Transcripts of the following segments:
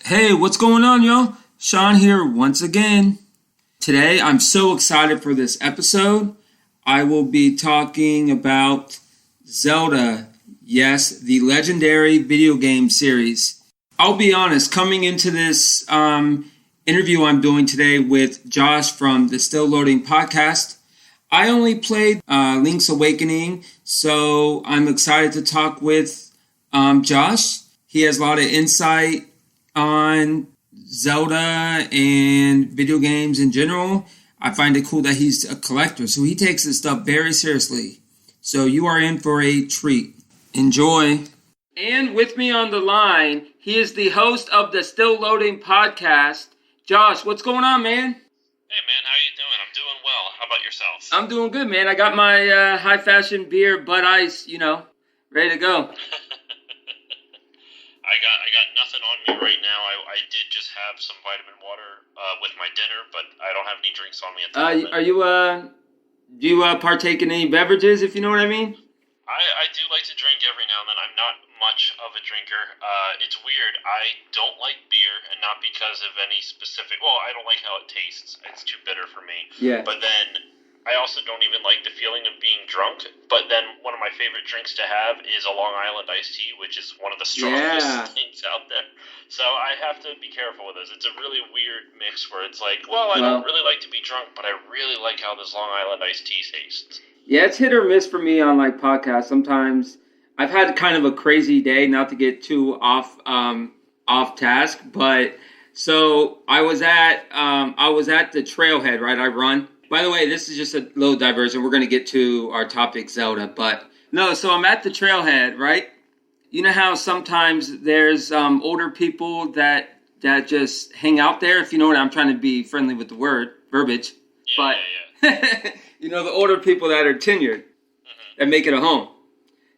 Hey, what's going on, y'all? Sean here once again. Today, I'm so excited for this episode. I will be talking about Zelda. Yes, the legendary video game series. I'll be honest, coming into this interview I'm doing today with Josh from the Still Loading podcast, I only played Link's Awakening, so I'm excited to talk with Josh. He has a lot of insight on Zelda and video games in general. I find it cool that he's a collector, so he takes this stuff very seriously. So you are in for a treat. Enjoy. And with me on the line, he is the host of the Still Loading podcast. Josh, what's going on, man? Hey, man, how you doing? I'm doing well. How about yourself? I'm doing good, man. I got my high fashion beer, Bud Ice, ready to go. I got nothing on me right now. I did just have some vitamin water with my dinner, but I don't have any drinks on me at the moment. Do you partake in any beverages, if you know what I mean? I do like to drink every now and then. I'm not much of a drinker. It's weird. I don't like beer, and not because of any specific... Well, I don't like how it tastes. It's too bitter for me. Yeah. But then I also don't even like the feeling of being drunk. But then one of my favorite drinks to have is a Long Island iced tea, which is one of the strongest things out there. So I have to be careful with this. It's a really weird mix where it's like, I don't really like to be drunk, but I really like how this Long Island iced tea tastes. Yeah, it's hit or miss for me on podcasts. Sometimes I've had kind of a crazy day, not to get too off task, but so I was at the trailhead, right? I run. By the way, this is just a little diversion. We're going to get to our topic, Zelda, but no. So I'm at the trailhead, right? You know how sometimes there's older people that just hang out there. If you know what I'm trying to be friendly with the verbiage, yeah. The older people that are tenured, that make it a home.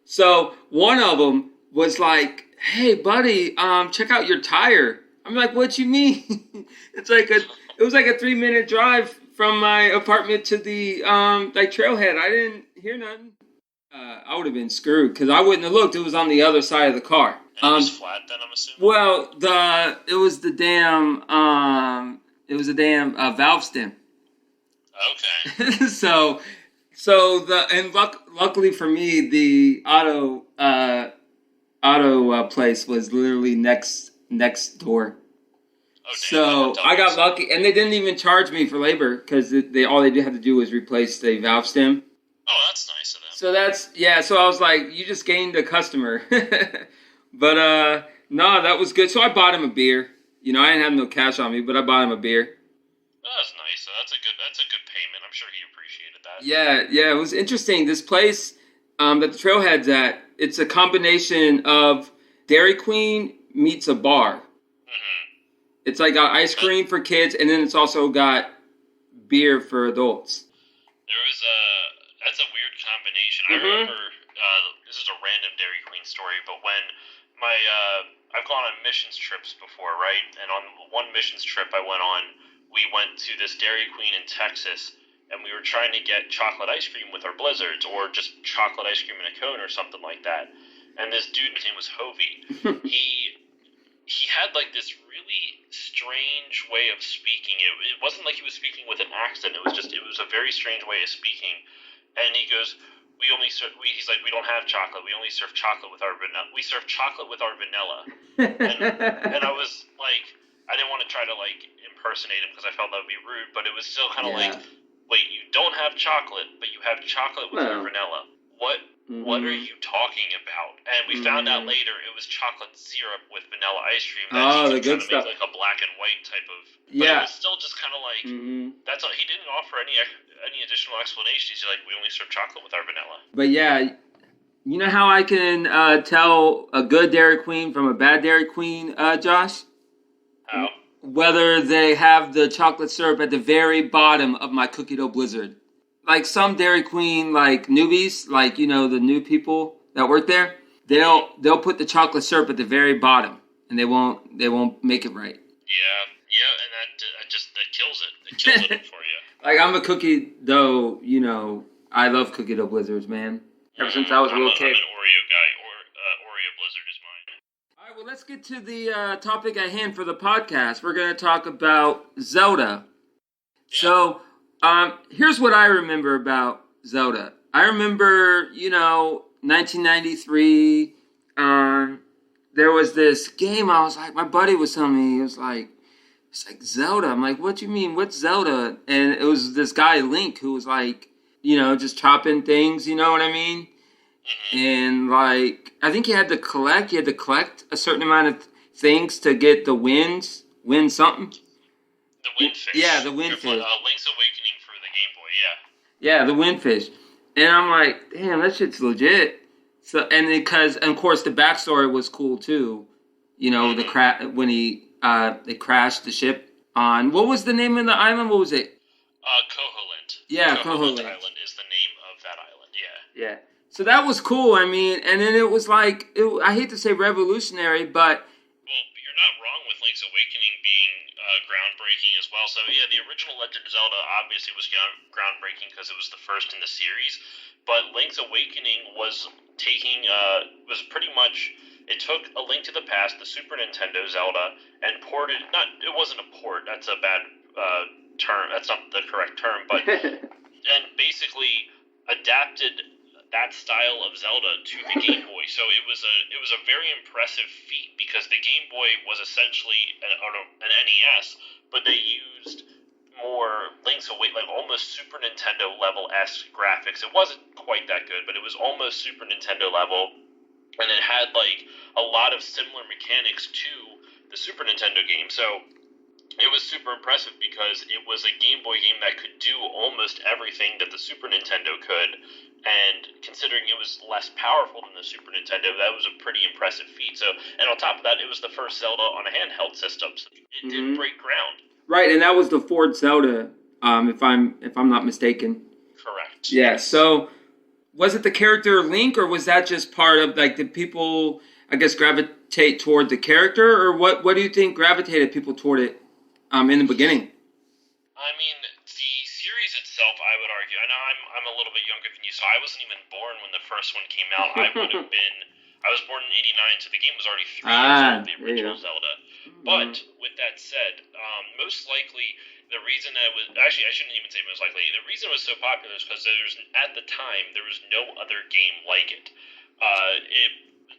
So one of them was like, "Hey, buddy, check out your tire." I'm like, "What you mean?" It was like a 3-minute drive from my apartment to the trailhead. I didn't hear nothing. I would have been screwed because I wouldn't have looked. It was on the other side of the car. And it was flat then, I'm assuming. Well, it was the damn valve stem. Okay. Luckily for me, the auto place was literally next door. Oh, so I got lucky, and they didn't even charge me for labor because all they had to do was replace the valve stem. Oh, that's nice of them. So So I was like, you just gained a customer. But no, that was good. So I bought him a beer. I didn't have no cash on me, but I bought him a beer. Oh, that's nice. That's a good payment. I'm sure he appreciated that. Yeah, it was interesting. This place that the trailhead's at, it's a combination of Dairy Queen meets a bar. Mm-hmm. It's like got ice cream for kids, and then it's also got beer for adults. That's a weird combination. I remember, this is a random Dairy Queen story, but when I've gone on missions trips before, right? And on one missions trip I went on, we went to this Dairy Queen in Texas, and we were trying to get chocolate ice cream with our Blizzards, or just chocolate ice cream in a cone or something like that. And this dude, his name was Hovey, he had this really strange way of speaking. It wasn't like he was speaking with an accent. It was a very strange way of speaking. And he goes, he's like, "We don't have chocolate. We only serve chocolate with our vanilla. We serve chocolate with our vanilla." and I was like, I didn't want to try to impersonate him because I felt that would be rude, but it was still kind of wait, you don't have chocolate, but you have chocolate with your vanilla. What are you talking about? And we found out later it was chocolate syrup with vanilla ice cream. The good stuff. Make a black and white type of. But it was still just kind of that's all. He didn't offer any additional explanation. He's like, we only serve chocolate with our vanilla. But yeah, you know how I can tell a good Dairy Queen from a bad Dairy Queen, Josh? How? Whether they have the chocolate syrup at the very bottom of my cookie dough blizzard. like some Dairy Queen like newbies, like the new people that work there, they'll put the chocolate syrup at the very bottom, and they won't make it right. Yeah, and that kills it. It kills it for you. Like I'm a cookie dough, I love cookie dough blizzards, man. Ever since I was a little kid. I'm an Oreo guy. Oreo Blizzard is mine. All right, well, let's get to the topic at hand for the podcast. We're going to talk about Zelda. Yeah. So, here's what I remember about Zelda. I remember, 1993. There was this game. I was like, my buddy was telling me, it's like Zelda. I'm like, what do you mean? What's Zelda? And it was this guy Link who was like, just chopping things. You know what I mean? Mm-hmm. And like, I think you had to collect a certain amount of things to get the win something. The windfish. Yeah, the windfish. Link's Awakening for the Game Boy. Yeah, the windfish. And I'm like, damn, that shit's legit. So, and of course, the backstory was cool too. Mm-hmm. When they crashed the ship on, what was the name of the island? What was it? Koholint. Yeah, Koholint Island is the name of that island. Yeah. So that was cool. I mean, and then it was like, I hate to say revolutionary, but... Well, you're not wrong with Link's Awakening being groundbreaking as well. So, yeah, the original Legend of Zelda obviously was groundbreaking because it was the first in the series. But Link's Awakening was pretty much... It took A Link to the Past, the Super Nintendo Zelda, and ported... It wasn't a port. That's a bad term. That's not the correct term. But and basically adapted that style of Zelda to the Game Boy. So it was a very impressive feat because the Game Boy was essentially an NES, but they used more Link's Awakening, like almost Super Nintendo level-esque graphics. It wasn't quite that good, but it was almost Super Nintendo level, and it had like a lot of similar mechanics to the Super Nintendo game. So it was super impressive because it was a Game Boy game that could do almost everything that the Super Nintendo could, and considering it was less powerful than the Super Nintendo, that was a pretty impressive feat. So, and on top of that, it was the first Zelda on a handheld system, so it did break ground. Right, and that was the Ford Zelda, if I'm not mistaken. Correct. Yeah. So, was it the character Link, or was that just part of like did people, I guess, gravitate toward the character, or what do you think gravitated people toward it? In the beginning? I mean, the series itself, I would argue, I know I'm a little bit younger than you, so I wasn't even born when the first one came out. I was born in 89, so the game was already 3 years old, the original Zelda. But, with that said, most likely, the reason that it was, actually, I shouldn't even say most likely, the reason it was so popular is because at the time, there was no other game like it.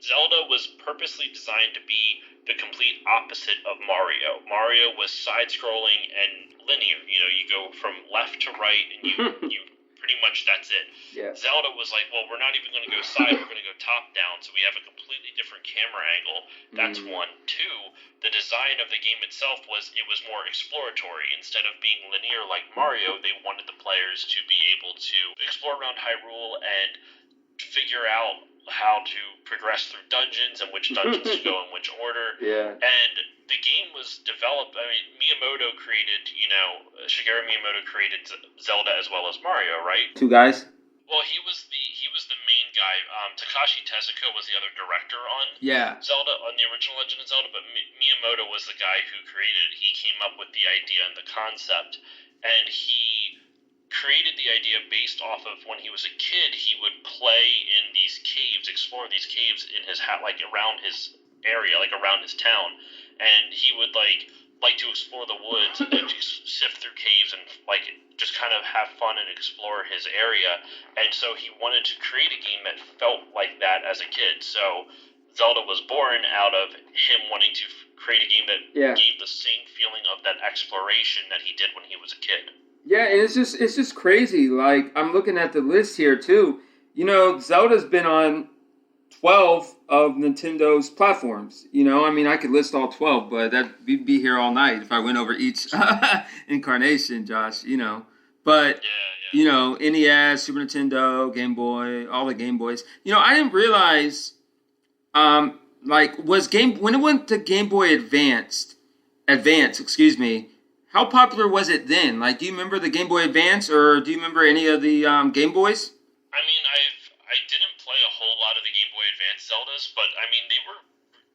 Zelda was purposely designed to be the complete opposite of Mario. Mario was side-scrolling and linear. You go from left to right, and you pretty much that's it. Yeah. Zelda was like, well, we're not even going to go side, we're going to go top-down, so we have a completely different camera angle. That's one. Two, the design of the game itself was more exploratory. Instead of being linear like Mario, they wanted the players to be able to explore around Hyrule and figure out how to progress through dungeons and which dungeons to go in which order. Yeah. And the game was developed, Shigeru Miyamoto created Zelda as well as Mario, right? Two guys? Well, he was the main guy. Takashi Tezuka was the other director on Zelda, on the original Legend of Zelda, but Miyamoto was the guy who created it. He came up with the idea and the concept, and he created the idea based off of when he was a kid, he would play in these caves, explore these caves in his like around his area, like around his town, and he would like to explore the woods and just sift through caves and like just kind of have fun and explore his area. And so he wanted to create a game that felt like that as a kid. So Zelda was born out of him wanting to create a game that gave the same feeling of that exploration that he did when he was a kid. Yeah, and it's just crazy. Like, I'm looking at the list here too. Zelda's been on 12 of Nintendo's platforms. I could list all 12, but we'd be here all night if I went over each incarnation, Josh. But NES, Super Nintendo, Game Boy, all the Game Boys. I didn't realize, when it went to Game Boy Advance, excuse me. how popular was it then? Like, do you remember the Game Boy Advance, or do you remember any of the Game Boys? I mean, I didn't play a whole lot of the Game Boy Advance Zeldas, but I mean they were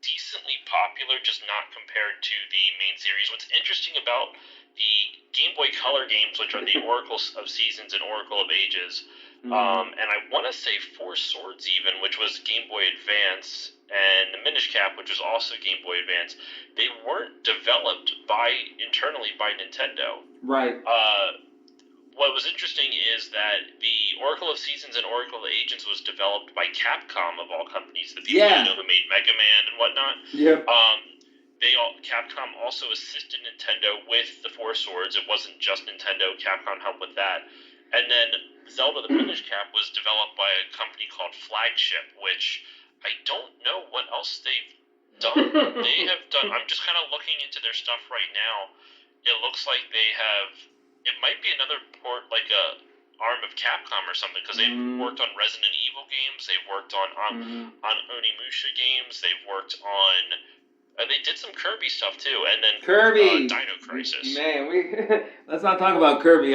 decently popular, just not compared to the main series. What's interesting about the Game Boy Color games, which are the Oracle of Seasons and Oracle of Ages, and I want to say Four Swords even, which was Game Boy Advance, and the Minish Cap, which was also Game Boy Advance, they weren't developed internally by Nintendo. Right. What was interesting is that the Oracle of Seasons and Oracle of Ages was developed by Capcom of all companies, the people who made Mega Man and whatnot. Yep. Capcom also assisted Nintendo with the Four Swords. It wasn't just Nintendo. Capcom helped with that. And then Zelda the Minish Cap was developed by a company called Flagship, which I don't know what else they've done. I'm just kind of looking into their stuff right now. It looks like they have... It might be another port, like a arm of Capcom or something, because they've worked on Resident Evil games, they've worked on Onimusha games, they've worked on... they did some Kirby stuff too, and then Kirby, Dino Crisis. Man, let's not talk about Kirby.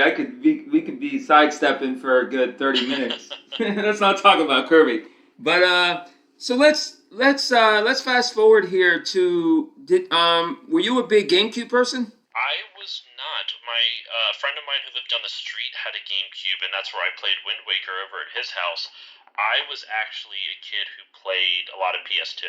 We could be sidestepping for a good 30 minutes. Let's not talk about Kirby. But so let's fast forward here to were you a big GameCube person? I was not. My friend of mine who lived down the street had a GameCube, and that's where I played Wind Waker over at his house. I was actually a kid who played a lot of PS2,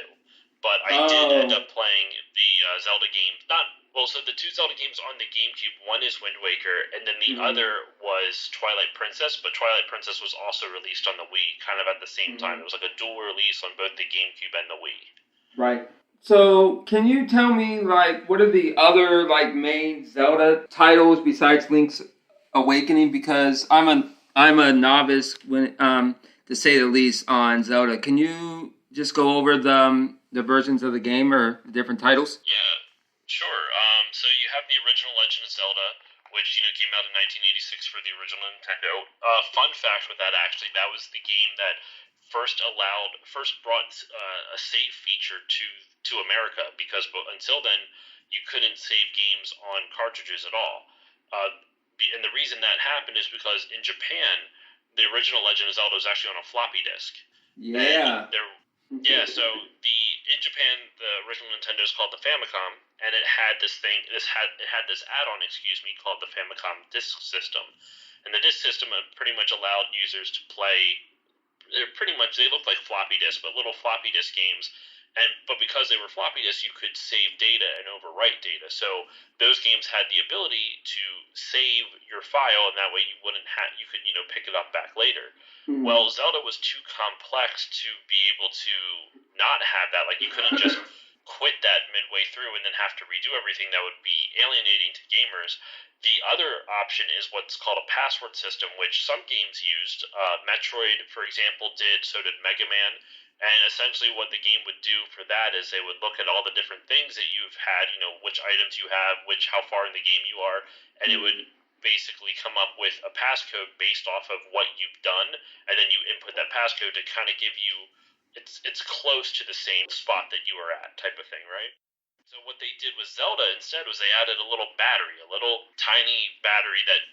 but I did end up playing the Zelda games. So the two Zelda games on the GameCube, one is Wind Waker, and then the other was Twilight Princess, but Twilight Princess was also released on the Wii, kind of at the same time. It was like a dual release on both the GameCube and the Wii. Right. So, can you tell me, like, what are the other, like, main Zelda titles besides Link's Awakening? Because I'm a novice, to say the least, on Zelda. Can you just go over the versions of the game or the different titles? Yeah, sure. So you have the original Legend of Zelda, which came out in 1986 for the original Nintendo. Fun fact with that, actually, that was the game that first brought a save feature to America, because until then you couldn't save games on cartridges at all. And the reason that happened is because in Japan, the original Legend of Zelda was actually on a floppy disk. Yeah. So in Japan, the original Nintendo is called the Famicom, and it had this add-on, called the Famicom Disk System. And the disk system pretty much allowed users to play. They looked like floppy disks, but little floppy disk games. But because they were floppy disks, you could save data and overwrite data. So those games had the ability to save your file, and that way you could pick it up back later. Well, Zelda was too complex to be able to not have that. Like, you couldn't just quit that midway through and then have to redo everything. That would be alienating to gamers. The other option is what's called a password system, which some games used. Metroid, for example, did. So did Mega Man. And essentially what the game would do for that is they would look at all the different things that you've had, which items you have, how far in the game you are, and it would basically come up with a passcode based off of what you've done, and then you input that passcode to kind of give you, it's close to the same spot that you were at, type of thing, right? So what they did with Zelda instead was they added a little battery, a little tiny battery that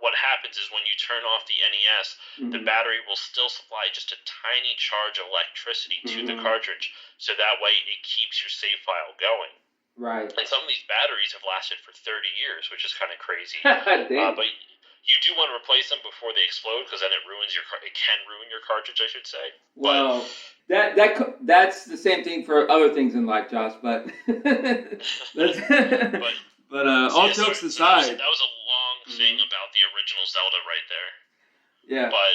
what happens is when you turn off the NES, the battery will still supply just a tiny charge of electricity to the cartridge, so that way it keeps your save file going. Right. And some of these batteries have lasted for 30 years, which is kind of crazy. But you do want to replace them before they explode, because then it can ruin your cartridge, I should say. Well, that's the same thing for other things in life, Josh. But all jokes aside, that was a long thing about the original Zelda right there. Yeah. But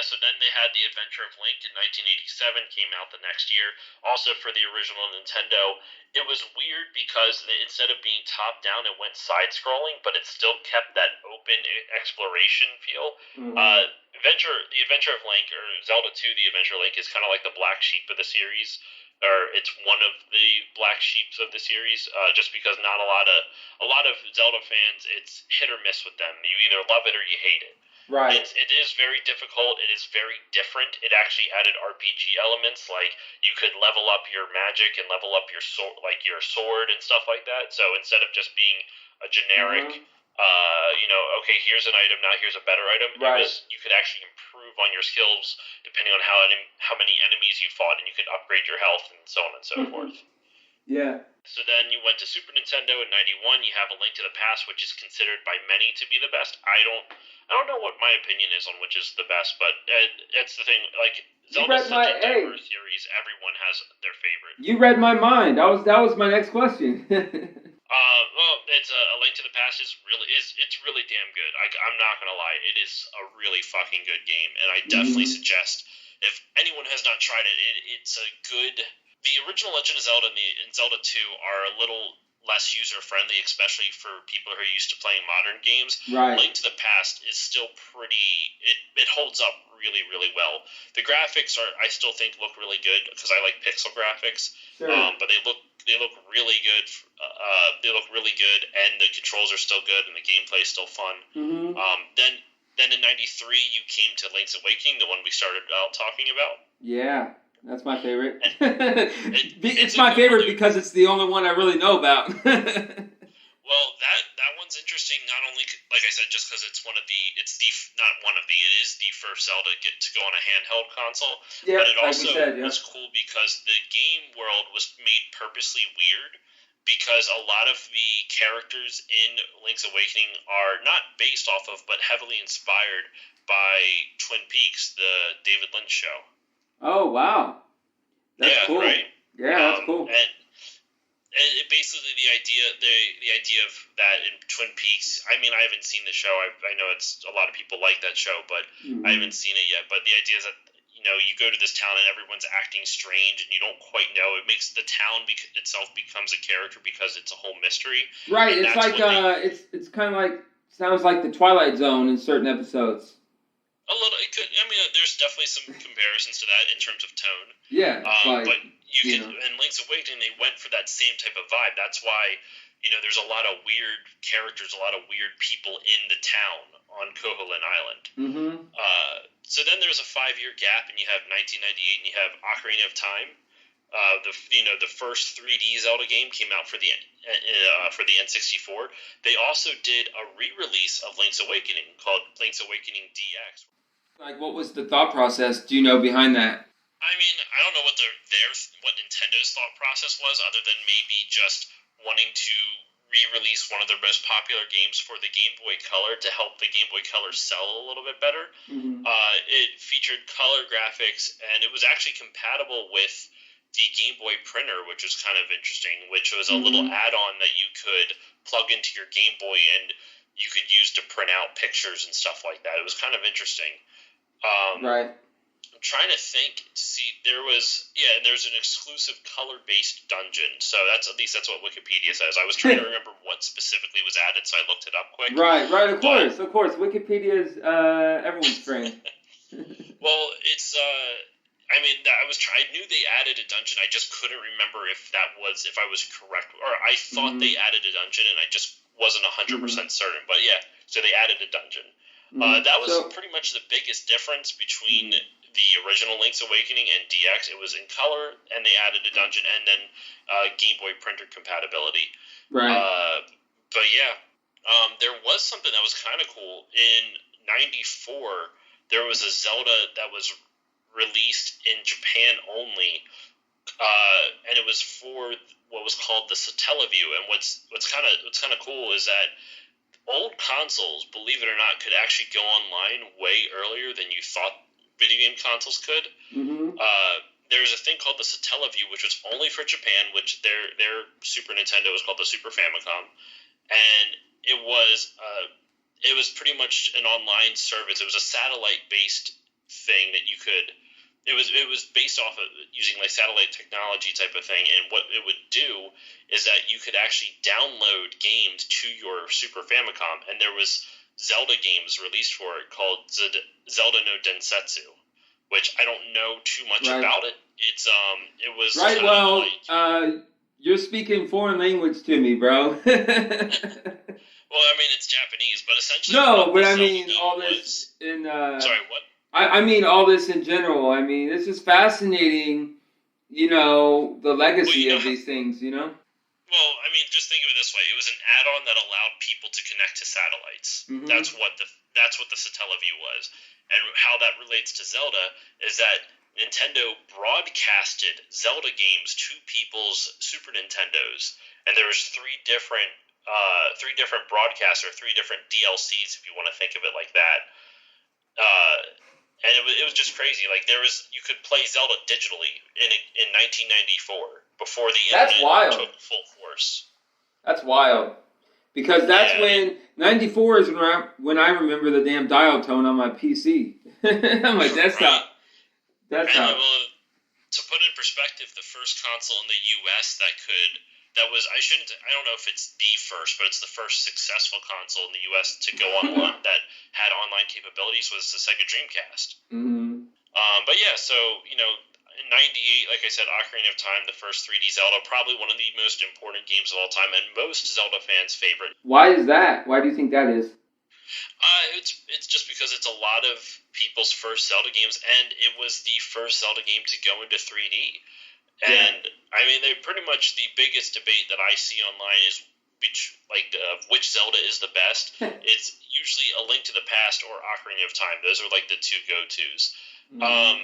so then they had the Adventure of Link in 1987, came out the next year. Also for the original Nintendo, it was weird because instead of being top down, it went side scrolling, but it still kept that open exploration feel. The Adventure of Link, or Zelda 2: The Adventure of Link, is kind of like the black sheep of the series. Or it's one of the black sheeps of the series, just because not a lot of Zelda fans, it's hit or miss with them. You either love it or you hate it. Right. It is very difficult. It is very different. It actually added RPG elements, like you could level up your magic and level up your sword and stuff like that. So instead of just being a generic. Okay, here's an item. Now here's a better item. Right. You could actually improve on your skills depending on how many enemies you fought, and you could upgrade your health and so on and so forth. Yeah. So then you went to Super Nintendo in '91. You have A Link to the Past, which is considered by many to be the best. I don't know what my opinion is on which is the best, but that's the thing. Like Zelda's such a diverse series. Everyone has their favorite. You read my mind. That was my next question. Well, it's A Link to the Past is really damn good. I'm not gonna lie, it is a really fucking good game, and I definitely suggest if anyone has not tried it, it's a good. The original Legend of Zelda and Zelda 2 are a little less user-friendly, especially for people who are used to playing modern games. Right. Link to the Past is still pretty... It holds up really, really well. The graphics I still think look really good, because I like pixel graphics. Sure. But they look really good. They look really good, and the controls are still good, and the gameplay is still fun. Mm-hmm. Then in '93, you came to Link's Awakening, the one we started out talking about. Yeah. That's my favorite. It's my favorite because it's the only one I really know about. Well, that one's interesting. Not only, like I said, just because it is the first Zelda to go on a handheld console. Yeah, but it also like you said, was cool because the game world was made purposely weird. Because a lot of the characters in Link's Awakening are not based off of, but heavily inspired by Twin Peaks, the David Lynch show. Oh, wow. That's cool. Right. Yeah, that's cool. And basically the idea of that in Twin Peaks, I mean, I haven't seen the show. I know it's a lot of people like that show, but I haven't seen it yet. But the idea is that, you go to this town and everyone's acting strange and you don't quite know. It makes the town itself becomes a character because it's a whole mystery. Right. It's like, it's kind of like, sounds like the Twilight Zone in certain episodes. A little, it could. I mean, there's definitely some comparisons to that in terms of tone. Yeah, but in Link's Awakening, they went for that same type of vibe. That's why, there's a lot of weird characters, a lot of weird people in the town on Koholint Island. Mm-hmm. So then there's a 5-year gap, and you have 1998, and you have Ocarina of Time. The first 3D Zelda game came out for the N64. They also did a re-release of Link's Awakening called Link's Awakening DX. Like, what was the thought process, do you know, behind that? I mean, I don't know what what Nintendo's thought process was, other than maybe just wanting to re-release one of their most popular games for the Game Boy Color to help the Game Boy Color sell a little bit better. Mm-hmm. It featured color graphics, and it was actually compatible with the Game Boy printer, which was kind of interesting, which was a little add-on that you could plug into your Game Boy and you could use to print out pictures and stuff like that. It was kind of interesting. Right. I'm trying to think to see, there's an exclusive color-based dungeon. So that's what Wikipedia says. I was trying to remember what specifically was added, so I looked it up quick. Right, of course. Wikipedia's everyone's friend. Well, it's I knew they added a dungeon. I just couldn't remember if I was correct, or I thought they added a dungeon, and I just wasn't 100% certain. But yeah, so they added a dungeon. That was pretty much the biggest difference between the original Link's Awakening and DX. It was in color, and they added a dungeon, and then Game Boy printer compatibility. Right. But yeah, there was something that was kind of cool. In '94, there was a Zelda that was released in Japan only, and it was for what was called the Satellaview. And what's kind of cool is that old consoles, believe it or not, could actually go online way earlier than you thought video game consoles could. Mm-hmm. There's a thing called the Satellaview, which was only for Japan, which their Super Nintendo was called the Super Famicom, and it was pretty much an online service. It was a satellite-based thing that you could. It was based off of using like satellite technology type of thing, and what it would do is that you could actually download games to your Super Famicom, and there was Zelda games released for it called Zelda no Densetsu, which I don't know too much about it. It's it was right. Well, you're speaking foreign language to me, bro. Well, I mean it's Japanese, but essentially but I mean all this in. Sorry, what? I mean all this in general. I mean, this is fascinating, the legacy of these things, Well, I mean, just think of it this way: it was an add-on that allowed people to connect to satellites. Mm-hmm. That's what the Satellaview was, and how that relates to Zelda is that Nintendo broadcasted Zelda games to people's Super Nintendos, and there was three different broadcasts, or three different DLCs, if you want to think of it like that. And it was just crazy. Like, you could play Zelda digitally in 1994 before the internet took full force. That's wild. Because that's when 94 is when I remember the damn dial tone on my PC. On my desktop. Right. To put in perspective, the first console in the US I don't know if it's the first, but it's the first successful console in the US to go online that had online capabilities was the Sega Dreamcast. Mm-hmm. But yeah, so, in 98, like I said, Ocarina of Time, the first 3D Zelda, probably one of the most important games of all time, and most Zelda fans' favorite. Why is that? Why do you think that is? It's just because it's a lot of people's first Zelda games, and it was the first Zelda game to go into 3D. And, I mean, they pretty much, the biggest debate that I see online is which Zelda is the best. It's usually A Link to the Past or Ocarina of Time. Those are, like, the two go-tos. Mm-hmm.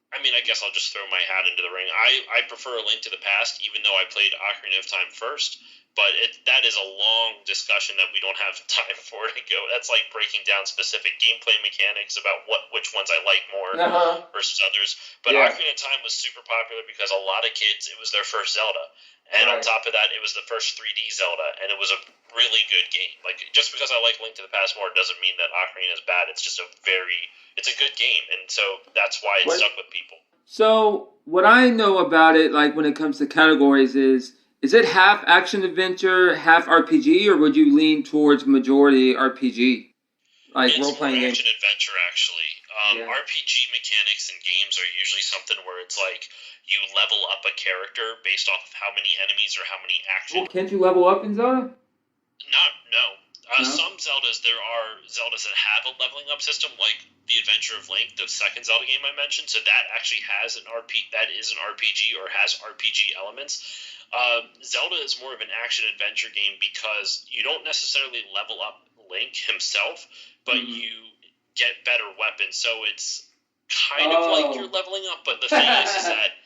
I mean, I guess I'll just throw my hat into the ring. I prefer A Link to the Past, even though I played Ocarina of Time first. But that is a long discussion that we don't have time for to go. That's like breaking down specific gameplay mechanics about which ones I like more versus others. But Ocarina of Time was super popular because a lot of kids, it was their first Zelda. And on top of that, it was the first 3D Zelda, and it was a really good game. Like, just because I like Link to the Past more doesn't mean that Ocarina is bad. It's just it's a good game, and so that's why it stuck with people. So, what I know about it, like when it comes to categories, is it half action adventure, half RPG, or would you lean towards majority RPG? Like role-playing games? It's action adventure, actually. RPG mechanics in games are usually something where it's like you level up a character based off of how many enemies or how many actions. Well, can't you level up in Zelda? No. Some Zeldas, there are Zeldas that have a leveling up system, like The Adventure of Link, the second Zelda game I mentioned. So that actually has that is an RPG or has RPG elements. Zelda is more of an action-adventure game because you don't necessarily level up Link himself, but you get better weapons. So it's kind of like you're leveling up, but the thing is that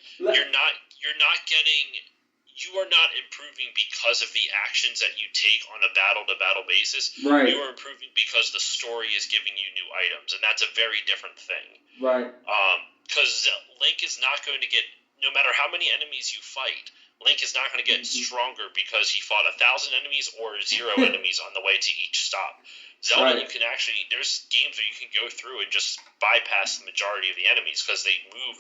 you are not improving because of the actions that you take on a battle-to-battle basis. Right. You are improving because the story is giving you new items, and that's a very different thing. Right. Because Link is not going to get, no matter how many enemies you fight, Link is not going to get stronger because he fought 1,000 enemies or 0 enemies on the way to each stop. Zelda, you can actually, there's games where you can go through and just bypass the majority of the enemies because they move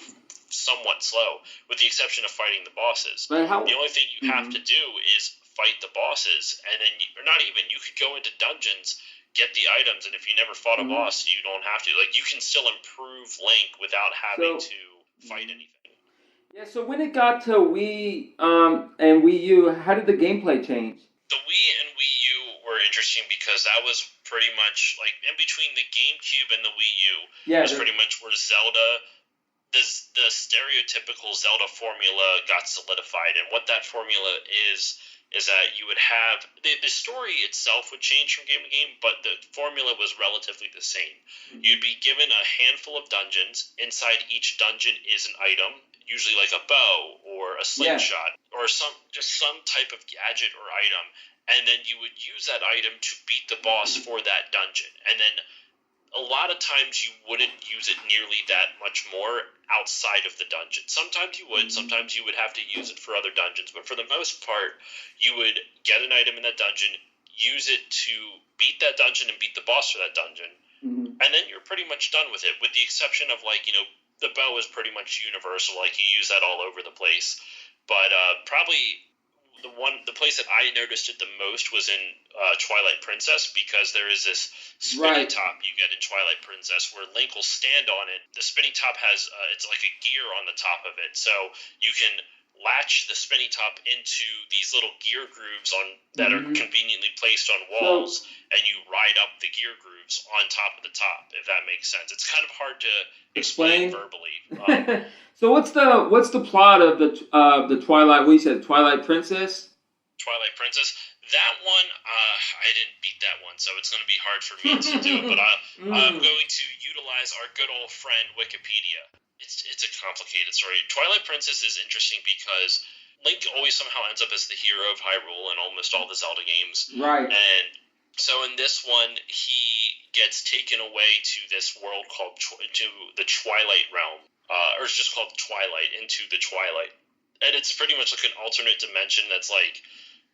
somewhat slow, with the exception of fighting the bosses. The only thing you have to do is fight the bosses, and then, or not even, you could go into dungeons, get the items, and if you never fought a boss, you don't have to. Like, you can still improve Link without having to fight anything. Yeah, so when it got to Wii and Wii U, how did the gameplay change? The Wii and Wii U were interesting because that was pretty much, like, in between the GameCube and the Wii U was pretty much where Zelda, the stereotypical Zelda formula got solidified. And what that formula is that you would have, the story itself would change from game to game, but the formula was relatively the same. You'd be given a handful of dungeons. Inside each dungeon is an item, usually like a bow or a slingshot or some type of gadget or item, and then you would use that item to beat the boss for that dungeon. And then a lot of times you wouldn't use it nearly that much more outside of the dungeon. Sometimes you would, sometimes you would have to use it for other dungeons, but for the most part, you would get an item in that dungeon, use it to beat that dungeon and beat the boss for that dungeon, and then you're pretty much done with it, with the exception of, like, the bow is pretty much universal, like you use that all over the place. But probably the place that I noticed it the most was in Twilight Princess, because there is this spinny top you get in Twilight Princess where Link will stand on it. The spinny top has it's like a gear on the top of it, so you can latch the spinny top into these little gear grooves that are conveniently placed on walls, and you ride up the gear grooves on top of the top, if that makes sense. It's kind of hard to explain verbally. So what's the plot of the Twilight? We said Twilight Princess. Twilight Princess. That one, I didn't beat that one, so it's going to be hard for me to do it. But I'm going to utilize our good old friend Wikipedia. It's a complicated story. Twilight Princess is interesting because Link always somehow ends up as the hero of Hyrule in almost all the Zelda games. Right. And so in this one, he gets taken away to this world called to the Twilight Realm, or it's just called Twilight, into the Twilight. And it's pretty much like an alternate dimension that's like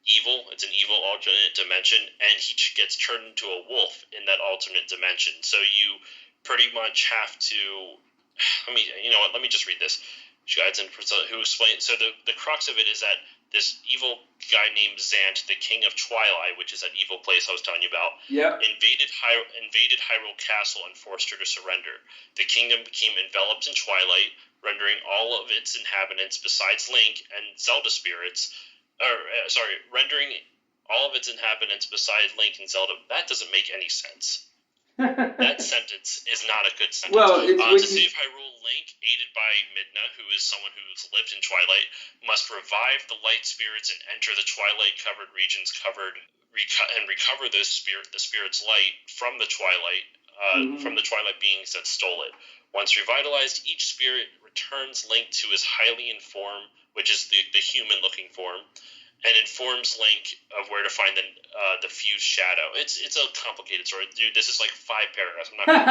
evil. It's an evil alternate dimension, and he gets turned into a wolf in that alternate dimension. So you pretty much have to. Let me just read this. Who explains? So the crux of it is that this evil guy named Zant, the King of Twilight, which is that evil place I was telling you about, invaded Hyrule Castle and forced her to surrender. The kingdom became enveloped in twilight, rendering all of its inhabitants, besides Link and Zelda spirits, rendering all of its inhabitants besides Link and Zelda. That doesn't make any sense. That sentence is not a good sentence. Well, to save Hyrule, Link, aided by Midna, who is someone who's lived in Twilight, must revive the light spirits and enter the Twilight-covered regions and recover the spirit's light from the Twilight beings that stole it. Once revitalized, each spirit returns Link to his highly informed, which is the human-looking form, and informs Link of where to find the fused shadow. It's a complicated story. Dude, this is like 5 paragraphs. I'm not going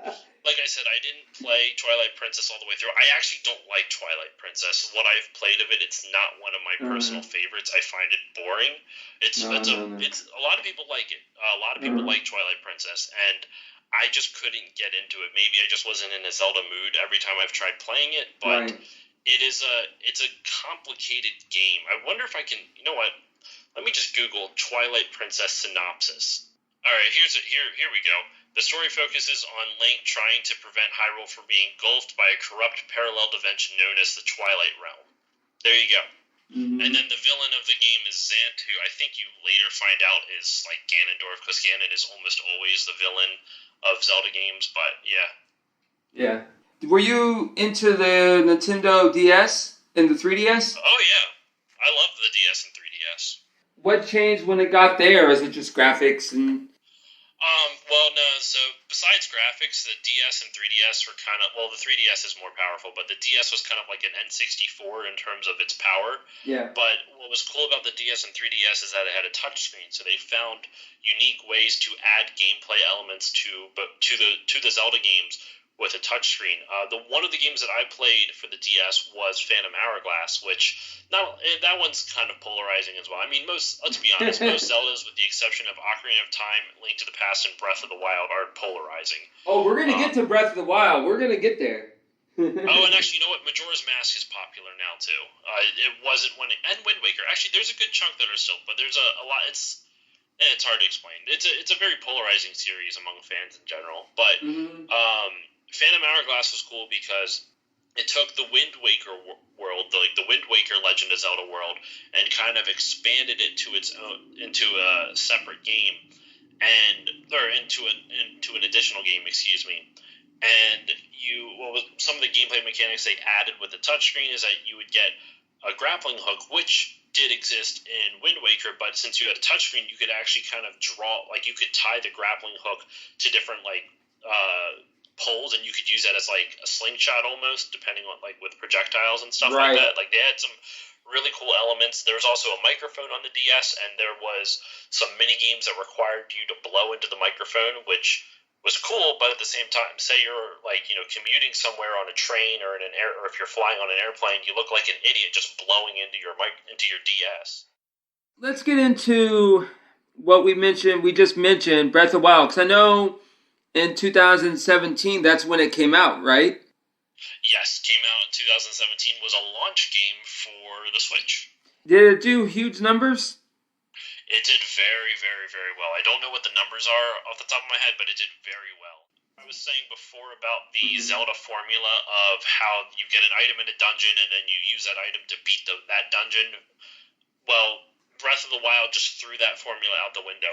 to Like I said, I didn't play Twilight Princess all the way through. I actually don't like Twilight Princess. What I've played of it, it's not one of my personal favorites. I find it boring. It's a lot of people like it. A lot of people like Twilight Princess, and I just couldn't get into it. Maybe I just wasn't in a Zelda mood every time I've tried playing it, but it's a complicated game. I wonder if I can, you know what? Let me just Google Twilight Princess synopsis. All right, here we go. The story focuses on Link trying to prevent Hyrule from being engulfed by a corrupt parallel dimension known as the Twilight Realm. There you go. And then the villain of the game is Zant, who I think you later find out is like Ganondorf, because Ganon is almost always the villain of Zelda games, but yeah. Yeah. Were you into the Nintendo DS and the 3DS? Oh, yeah. I love the DS and 3DS. What changed when it got there? Is it just graphics and... Well, no, so besides graphics, the DS and 3DS were kind of, well, the 3DS is more powerful, but the DS was kind of like an N64 in terms of its power. Yeah. But what was cool about the DS and 3DS is that it had a touchscreen, so they found unique ways to add gameplay elements to the Zelda games with a touchscreen. One of the games that I played for the DS was Phantom Hourglass, which that one's kind of polarizing as well. I mean, let's be honest, most Zeldas, with the exception of Ocarina of Time, Link to the Past, and Breath of the Wild, are polarizing. Oh, we're gonna get to Breath of the Wild. We're gonna get there. And actually, you know what? Majora's Mask is popular now too. It wasn't and Wind Waker. Actually, there's a good chunk that are still, but there's a lot. It's hard to explain. It's a very polarizing series among fans in general, but Phantom Hourglass was cool because it took the Wind Waker world, the Wind Waker Legend of Zelda world, and kind of expanded it to its own, into a separate game, into an additional game, excuse me. And some of the gameplay mechanics they added with the touchscreen is that you would get a grappling hook, which did exist in Wind Waker, but since you had a touchscreen, you could actually kind of you could tie the grappling hook to different poles, and you could use that as like a slingshot almost, depending on with projectiles and stuff like that. Like they had some really cool elements. There was also a microphone on the DS, and there was some mini games that required you to blow into the microphone, which was cool. But at the same time, say you're commuting somewhere on a train or or if you're flying on an airplane, you look like an idiot just blowing into your DS. Let's get into what we mentioned. We just mentioned Breath of the Wild, because I know in 2017, that's when it came out, right? Yes, came out in 2017, was a launch game for the Switch. Did it do huge numbers? It did very, very, very well. I don't know what the numbers are off the top of my head, but it did very well. I was saying before about the Zelda formula of how you get an item in a dungeon and then you use that item to beat that dungeon. Well, Breath of the Wild just threw that formula out the window.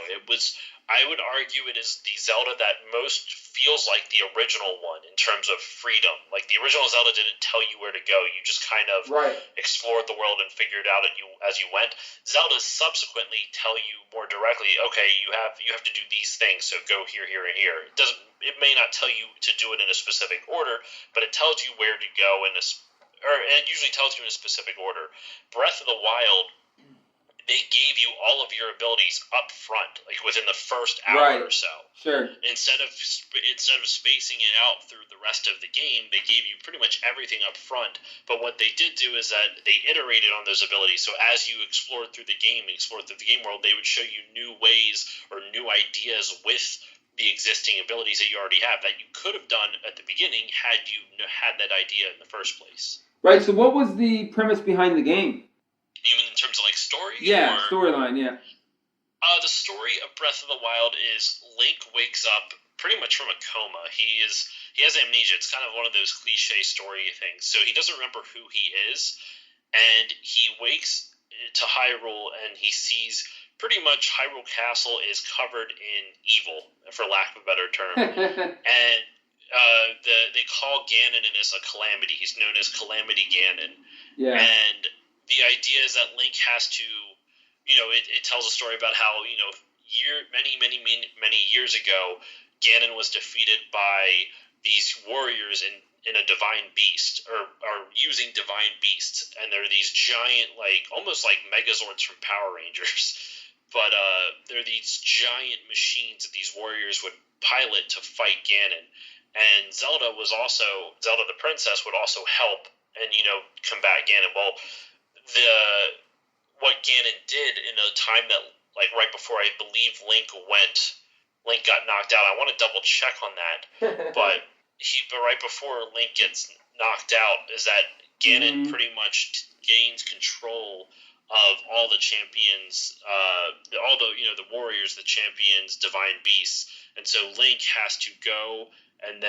I would argue it is the Zelda that most feels like the original one in terms of freedom. Like, the original Zelda didn't tell you where to go. You just kind of explored the world and figured out as you went. Zeldas subsequently tell you more directly, okay, you have to do these things, so go here, here, and here. It may not tell you to do it in a specific order, but it tells you where to go and it usually tells you in a specific order. Breath of the Wild, they gave you all of your abilities up front, like within the first hour or so. Sure. Instead of spacing it out through the rest of the game, they gave you pretty much everything up front. But what they did do is that they iterated on those abilities. So as you explored through the game world, they would show you new ways or new ideas with the existing abilities that you already have that you could have done at the beginning had you had that idea in the first place. Right. So what was the premise behind the game? You mean in terms of like story? Yeah, storyline, yeah. The story of Breath of the Wild is Link wakes up pretty much from a coma. He has amnesia. It's kind of one of those cliche story things. So he doesn't remember who he is, and he wakes to Hyrule and he sees pretty much Hyrule Castle is covered in evil, for lack of a better term. And they call Ganon in as a calamity. He's known as Calamity Ganon. Yeah. And the idea is that Link has to, it tells a story about how, many years ago, Ganon was defeated by these warriors in a divine beast, or using divine beasts, and they're these giant, almost like Megazords from Power Rangers, but they're these giant machines that these warriors would pilot to fight Ganon. And Zelda the princess would also help and, combat Ganon. Well, what Ganon did in a time that, right before I believe Link got knocked out. I want to double check on that, but right before Link gets knocked out is that Ganon pretty much gains control of all the champions, all the warriors, the champions, divine beasts, and so Link has to go and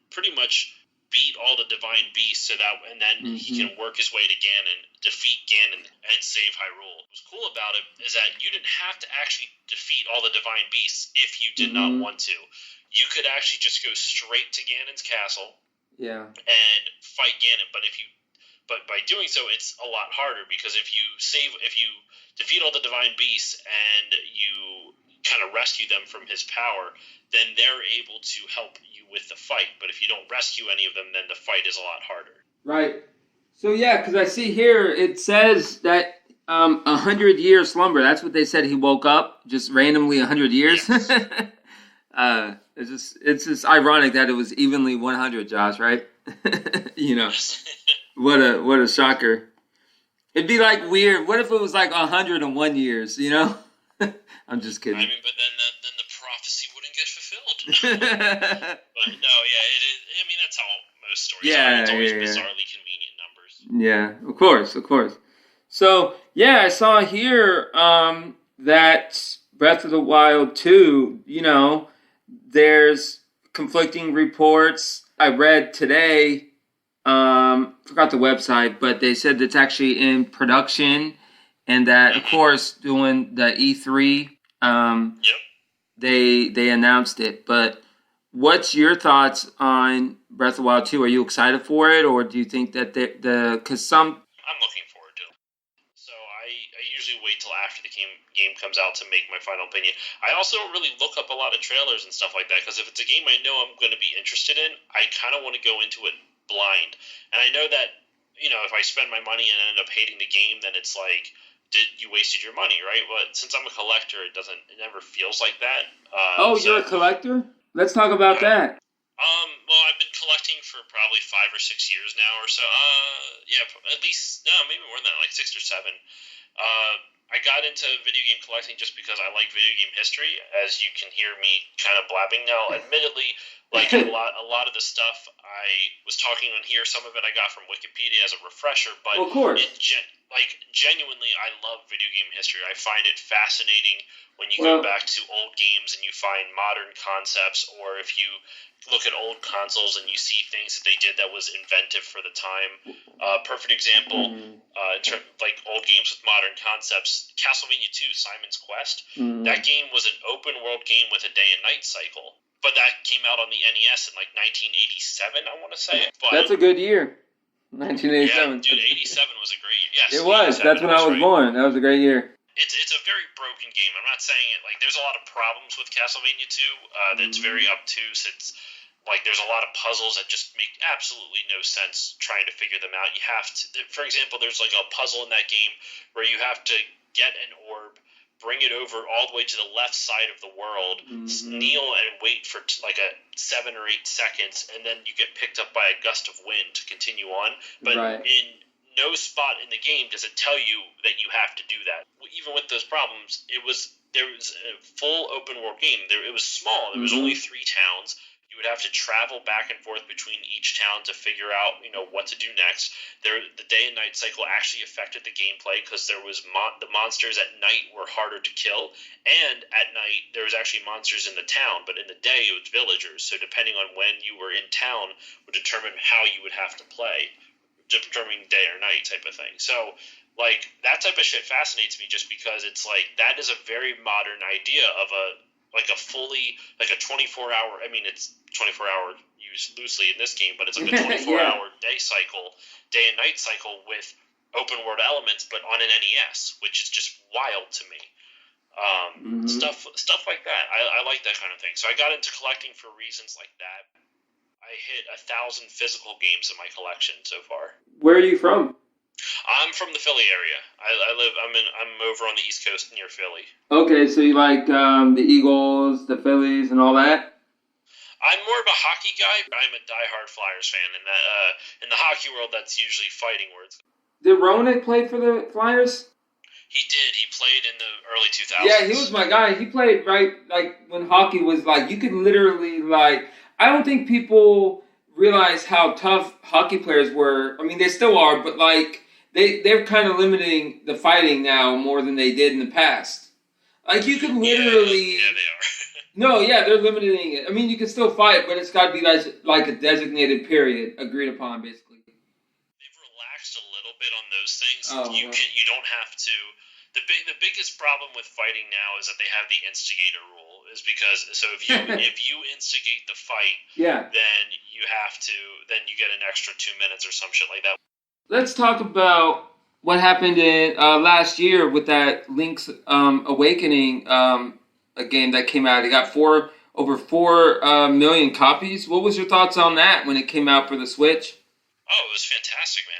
pretty much beat all the divine beasts and then he can work his way to Ganon, defeat Ganon, and save Hyrule. What's cool about it is that you didn't have to actually defeat all the divine beasts if you did not want to. You could actually just go straight to Ganon's castle and fight Ganon, but by doing so it's a lot harder, because if you defeat all the divine beasts and you kind of rescue them from his power, then they're able to help you with the fight. But if you don't rescue any of them, then the fight is a lot harder. Right. So yeah, because I see here it says that 100 years slumber. That's what they said. He woke up just randomly 100 years. Yes. It's just ironic that it was evenly 100, Josh. Right? What a shocker. It'd be like weird. What if it was like 101 years? I'm just kidding. I mean, but then the prophecy wouldn't get fulfilled. But no, yeah, it is. I mean, that's how most stories are. It's always bizarrely convenient numbers. Yeah, of course. So, yeah, I saw here that Breath of the Wild 2, there's conflicting reports. I read today, forgot the website, but they said it's actually in production. And that, of course, doing the E3, they announced it. But what's your thoughts on Breath of the Wild 2? Are you excited for it, or do you think that because some... I'm looking forward to it. So I usually wait till after the game comes out to make my final opinion. I also don't really look up a lot of trailers and stuff like that, because if it's a game I know I'm going to be interested in, I kind of want to go into it blind. And I know that, if I spend my money and end up hating the game, then it's like... you wasted your money, right? But since I'm a collector, it never feels like that. You're a collector? Let's talk about that. Well, I've been collecting for probably 5 or 6 years now or so. At least, no, maybe more than that, like 6 or 7. I got into video game collecting just because I like video game history, as you can hear me kind of blabbing now. Admittedly, Like a lot of the stuff I was talking on here, some of it I got from Wikipedia as a refresher, but Well, of course. Genuinely, I love video game history. I find it fascinating when you go back to old games and you find modern concepts, or if you look at old consoles and you see things that they did that was inventive for the time. Perfect example, like old games with modern concepts, Castlevania 2, Simon's Quest. That game was an open world game with a day and night cycle. But that came out on the NES in like 1987, I want to say. But that's a good year. 1987. Yeah, dude, 87 was a great year. Yes, it was. That's when I was born. That was a great year. It's a very broken game. I'm not saying it like there's a lot of problems with Castlevania 2. That's very obtuse. It's like there's a lot of puzzles that just make absolutely no sense trying to figure them out. You have to, for example, there's like a puzzle in that game where you have to get an orb, bring it over all the way to the left side of the world, kneel and wait for like a 7 or 8 seconds, and then you get picked up by a gust of wind to continue on. But in no spot in the game does it tell you that you have to do that. Even with those problems, there was a full open world game. It was small. There was only 3 towns. You would have to travel back and forth between each town to figure out, what to do next. The day and night cycle actually affected the gameplay because there was the monsters at night were harder to kill, and at night there was actually monsters in the town, but in the day it was villagers. So depending on when you were in town would determine how you would have to play, determining day or night type of thing. So like that type of shit fascinates me just because it's like that is a very modern idea of a 24-hour, I mean, it's 24-hour used loosely in this game, but it's like a 24-hour day and night cycle with open world elements, but on an NES, which is just wild to me. Stuff like that. I like that kind of thing. So I got into collecting for reasons like that. I hit 1,000 physical games in my collection so far. Where are you from? I'm from the Philly area. I'm over on the East Coast near Philly. Okay, so you like the Eagles, the Phillies, and all that? I'm more of a hockey guy. I'm a diehard Flyers fan, and in the hockey world, that's usually fighting words. Did Roenick play for the Flyers? He did. He played in the early 2000s. Yeah, he was my guy. He played when hockey was you could literally I don't think people realize how tough hockey players were. I mean, they still are, but they're kind of limiting the fighting now more than they did in the past. You could literally... Yeah, they are. No, yeah, they're limiting it. I mean, you can still fight, but it's got to be like a designated period agreed upon, basically. They've relaxed a little bit on those things. You don't have to... The biggest problem with fighting now is that they have the instigator rule. Is because if you instigate the fight, then you get an extra 2 minutes or some shit like that. Let's talk about what happened in last year with that Link's Awakening a game that came out. It got over 4 million copies. What was your thoughts on that when it came out for the Switch? Oh, it was fantastic, man.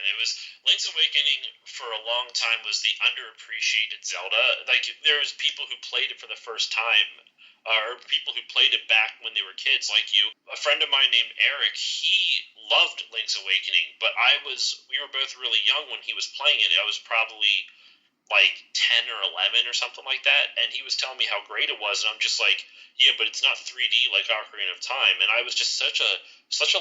Link's Awakening for a long time was the underappreciated Zelda. There was people who played it for the first time, or people who played it back when they were kids like you. A friend of mine named Eric, he loved Link's Awakening, but we were both really young when he was playing it. I was probably like 10 or 11 or something like that, and he was telling me how great it was, and I'm just like, yeah, but it's not 3D like Ocarina of Time. And I was just such a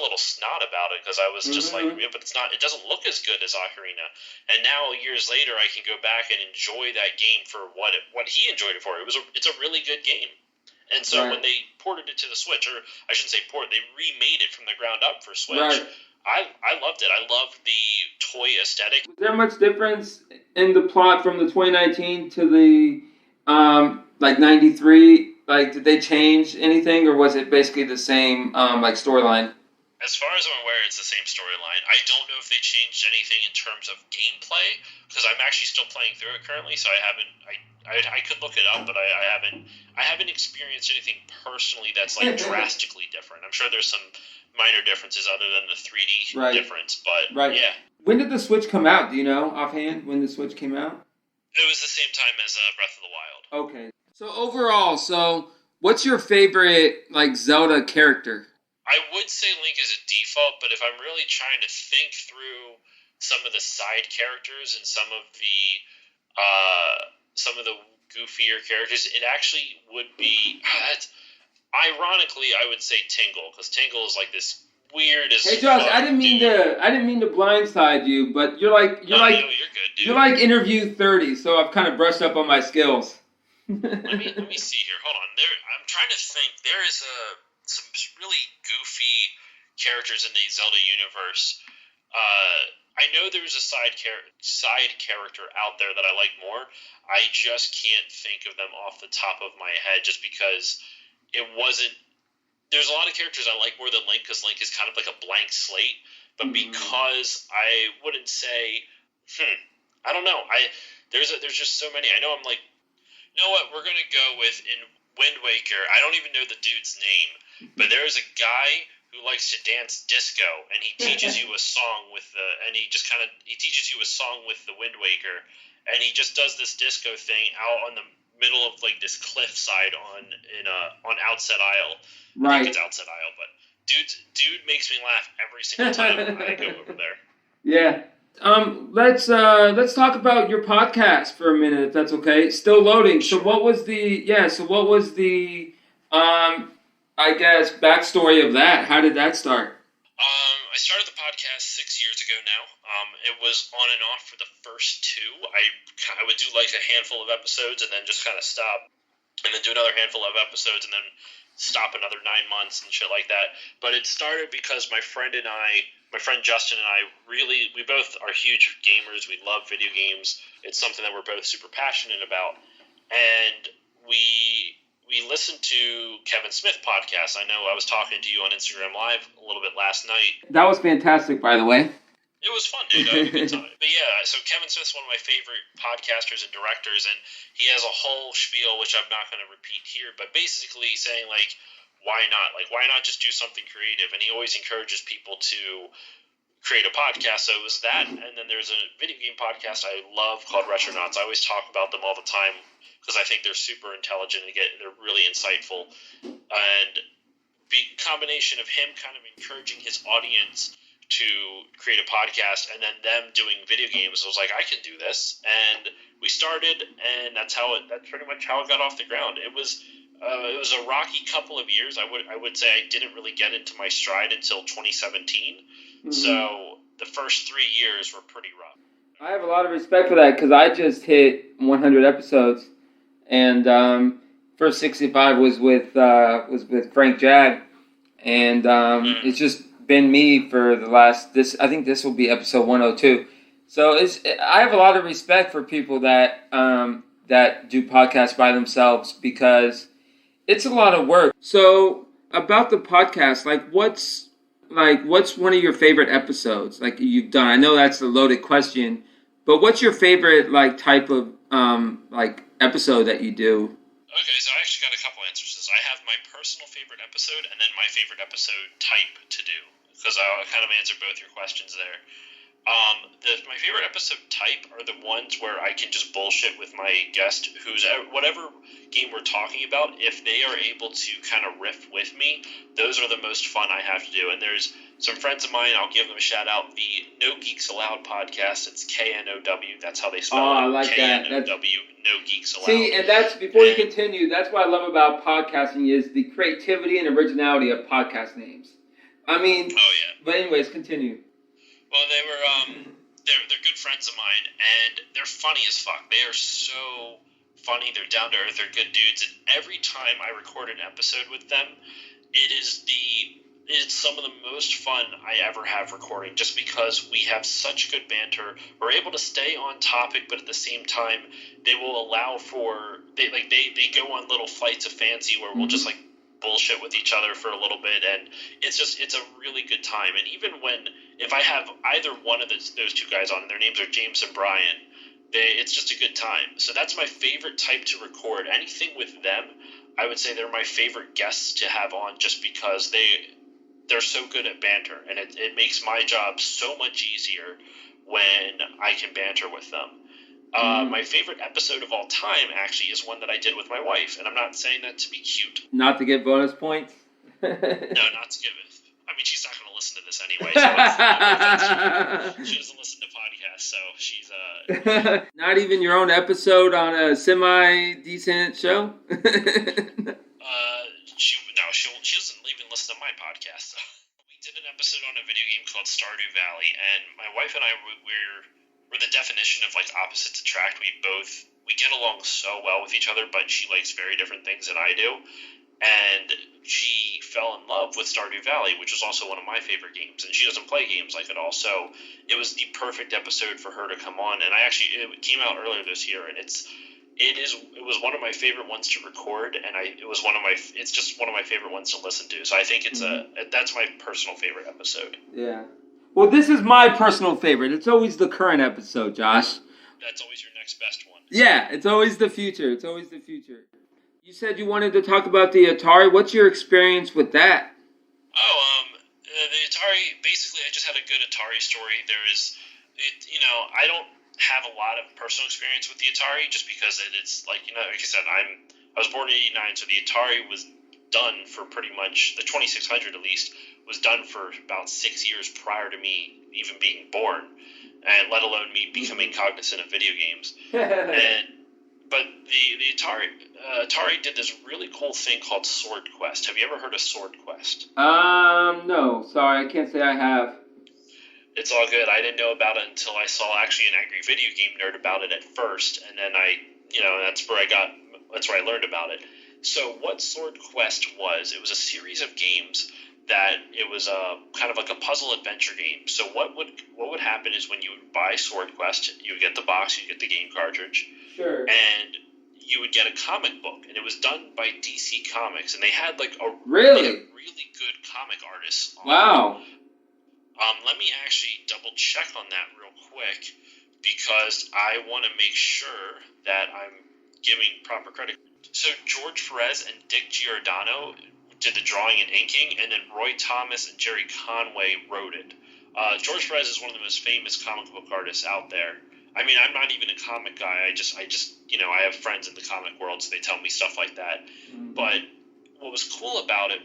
little snot about it because I was just like, yeah, but it doesn't look as good as Ocarina. And now years later, I can go back and enjoy that game for what he enjoyed it for. It's a really good game. And so when they ported it to the Switch, or I shouldn't say they remade it from the ground up for Switch. Right. I loved it. I loved the toy aesthetic. Was there much difference in the plot from the 2019 to the 93? Did they change anything, or was it basically the same storyline? As far as I'm aware, it's the same storyline. I don't know if they changed anything in terms of gameplay, because I'm actually still playing through it currently, so I haven't. I could look it up, but I haven't experienced anything personally that's drastically different. I'm sure there's some minor differences other than the 3D difference, but yeah. When did the Switch come out? Do you know offhand when the Switch came out? It was the same time as Breath of the Wild. Okay. So overall, what's your favorite Zelda character? I would say Link is a default, but if I'm really trying to think through some of the side characters and some of the goofier characters, it actually would be. Ironically, I would say Tingle, because Tingle is like this weird as Hey Josh, fuck I didn't mean to blindside you, but you're like No, you're good, dude. you're like interview 30, so I've kind of brushed up on my skills. let me see here. Hold on. I'm trying to think. There is some really goofy characters in the Zelda universe. I know there's a side character out there that I like more. I just can't think of them off the top of my head, just because it wasn't. There's a lot of characters I like more than Link, because Link is kind of like a blank slate. But because I wouldn't say, I don't know. There's just so many. I know I'm like, you know what? We're gonna go with in Wind Waker. I don't even know the dude's name, but there's a guy who likes to dance disco, and he teaches you a song with he teaches you a song with the Wind Waker, and he just does this disco thing out on the middle of like this cliffside on Outset Isle. Right. I think it's Outset Isle, but dude makes me laugh every single time I go over there. Yeah. Let's talk about your podcast for a minute, if that's okay. Still loading. So what was the I guess backstory of that? How did that start? I started the podcast 6 years ago now. It was on and off for the first two. I would do like a handful of episodes and then just kind of stop, and then do another handful of episodes and then stop another 9 months and shit like that. But it started because my friend Justin and I we both are huge gamers. We love video games. It's something that we're both super passionate about. And we listened to Kevin Smith podcast. I know I was talking to you on Instagram Live a little bit last night. That was fantastic, by the way. It was fun, dude. I had a good time. But yeah, so Kevin Smith's one of my favorite podcasters and directors, and he has a whole spiel, which I'm not going to repeat here, but basically saying, like, why not? Like, why not just do something creative? And he always encourages people to create a podcast. So it was that, and then there's a video game podcast I love called Retronauts. I always talk about them all the time because I think they're super intelligent and they're really insightful. And the combination of him kind of encouraging his audience to create a podcast and then them doing video games, I was like, I can do this. And we started, and that's pretty much how it got off the ground. It was a rocky couple of years. I would say I didn't really get into my stride until 2017. Mm-hmm. So the first 3 years were pretty rough. I have a lot of respect for that because I just hit 100 episodes, and first 65 was with Frank Jag, and it's just been me for the last I think this will be episode 102. So I have a lot of respect for people that do podcasts by themselves because it's a lot of work. So about the podcast, what's one of your favorite episodes you've done? I know that's a loaded question, but what's your favorite type of episode that you do? Okay, so I actually got a couple answers to this. I have my personal favorite episode and then my favorite episode type to do, because I'll kind of answer both your questions there. My favorite episode type are the ones where I can just bullshit with my guest, who's whatever game we're talking about. If they are able to kind of riff with me, those are the most fun I have to do. And there's some friends of mine, I'll give them a shout out. The No Geeks Allowed podcast. It's KNOW. That's how they spell it. I like that. KNOW. No Geeks Allowed. See, and that's before you continue. That's what I love about podcasting is the creativity and originality of podcast names. I mean, oh yeah. But anyways, continue. Well, they were they're good friends of mine, and they're funny as fuck. They are so funny. They're down to earth. They're good dudes. And every time I record an episode with them, it's some of the most fun I ever have recording, just because we have such good banter. We're able to stay on topic, but at the same time, they will allow for they go on little flights of fancy where we'll just bullshit with each other for a little bit, and it's a really good time. And even if I have either one of those two guys on, and their names are James and Brian, it's just a good time. So that's my favorite type to record. Anything with them, I would say they're my favorite guests to have on, just because they're so good at banter, and it makes my job so much easier when I can banter with them. My favorite episode of all time actually is one that I did with my wife, and I'm not saying that to be cute. Not to get bonus points? No, not to give it. I mean, she's not going to listen to this anyway. So she doesn't listen to podcasts, so she's Not even your own episode on a semi-decent show? she doesn't even listen to my podcast. We did an episode on a video game called Stardew Valley, and my wife and I we're the definition of like opposites attract. We get along so well with each other, but she likes very different things than I do. And she fell in love with Stardew Valley, which was also one of my favorite games. And she doesn't play games like it all, so it was the perfect episode for her to come on. And it came out earlier this year, and it was one of my favorite ones to record, and it's just one of my favorite ones to listen to. So I think that's my personal favorite episode. Yeah. Well, this is my personal favorite. It's always the current episode, Josh. That's always your next best one. Yeah, it's always the future. You said you wanted to talk about the Atari. What's your experience with that? The Atari, basically I just had a good Atari story. I don't have a lot of personal experience with the Atari just because it's like I said, I was born in 89, so the Atari was done for pretty much, the 2600 at least, was done for about 6 years prior to me even being born, and let alone me becoming cognizant of video games. But the Atari did this really cool thing called Sword Quest. Have you ever heard of Sword Quest? No. Sorry, I can't say I have. It's all good. I didn't know about it until I saw actually an Angry Video Game Nerd about it at first, and then that's where I learned about it. So what Sword Quest was, it was a series of games that it was a kind of like a puzzle adventure game. So what would happen is when you would buy Sword Quest, you would get the box, you would get the game cartridge, sure, and you would get a comic book, and it was done by DC Comics, and they had like really good comic artists on wow. it. Let me actually double check on that real quick because I want to make sure that I'm giving proper credit. So George Perez and Dick Giordano did the drawing and inking, and then Roy Thomas and Jerry Conway wrote it. George Perez is one of the most famous comic book artists out there. I mean, I'm not even a comic guy. I just I have friends in the comic world, so they tell me stuff like that. Mm-hmm. But what was cool about it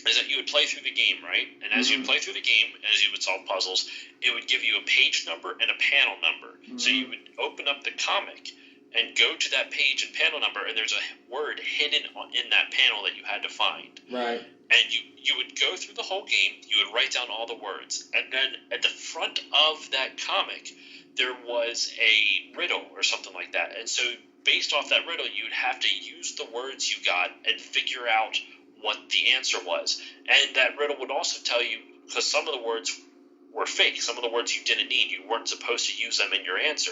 is that you would play through the game, right? And as you would play through the game, as you would solve puzzles, it would give you a page number and a panel number. Mm-hmm. So you would open up the comic and go to that page and panel number, and there's a word hidden in that panel that you had to find. Right. And you would go through the whole game, you would write down all the words, and then at the front of that comic, there was a riddle or something like that. And so based off that riddle, you'd have to use the words you got and figure out what the answer was. And that riddle would also tell you, because some of the words were fake, some of the words you didn't need, you weren't supposed to use them in your answer.